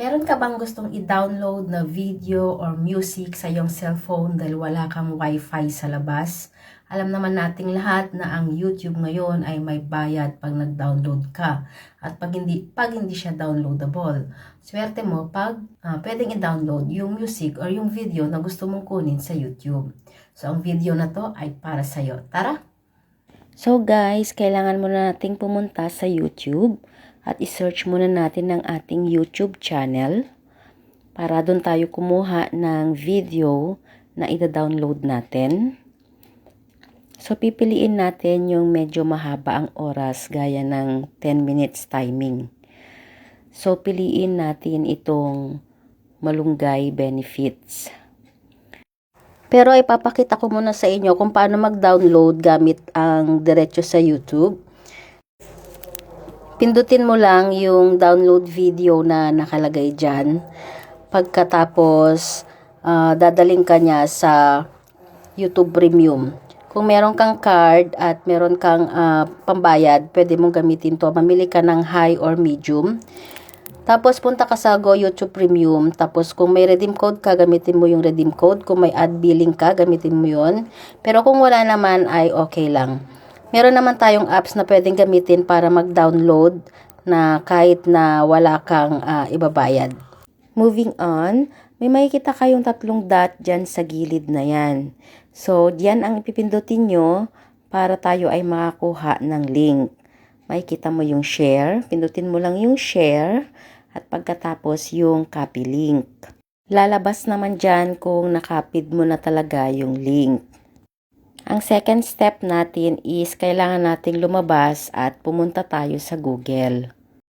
Meron ka bang gustong i-download na video or music sa iyong cellphone dahil wala kang wifi sa labas? Alam naman nating lahat na ang YouTube ngayon ay may bayad pag nag-download ka. At pag hindi siya downloadable, swerte mo pag pwedeng i-download yung music or yung video na gusto mong kunin sa YouTube. So, ang video na to ay para sa'yo. Tara! So guys, kailangan muna nating pumunta sa YouTube at i-search muna natin ang ating YouTube channel para doon tayo kumuha ng video na ida-download natin. So pipiliin natin yung medyo mahaba ang oras gaya ng 10 minutes timing. So piliin natin itong Malunggay Benefits. Pero ipapakita ko muna sa inyo kung paano mag-download gamit ang diretso sa YouTube. Pindutin mo lang yung download video na nakalagay dyan. Pagkatapos, dadaling ka niya sa YouTube Premium. Kung meron kang card at meron kang pambayad, pwede mong gamitin to. Mamili ka ng high or medium. Tapos, punta ka sa Go YouTube Premium. Tapos, kung may redeem code ka, gamitin mo yung redeem code. Kung may ad billing ka, gamitin mo yun. Pero kung wala naman, ay okay lang. Meron naman tayong apps na pwedeng gamitin para mag-download na kahit na wala kang ibabayad. Moving on, may makikita kayong 3 dot dyan sa gilid na yan. So, diyan ang ipipindutin nyo para tayo ay makakuha ng link. Makikita mo yung share. Pindutin mo lang yung share. At pagkatapos yung copy link. Lalabas naman dyan kung nakapid mo na talaga yung link. Ang second step natin is kailangan nating lumabas at pumunta tayo sa Google.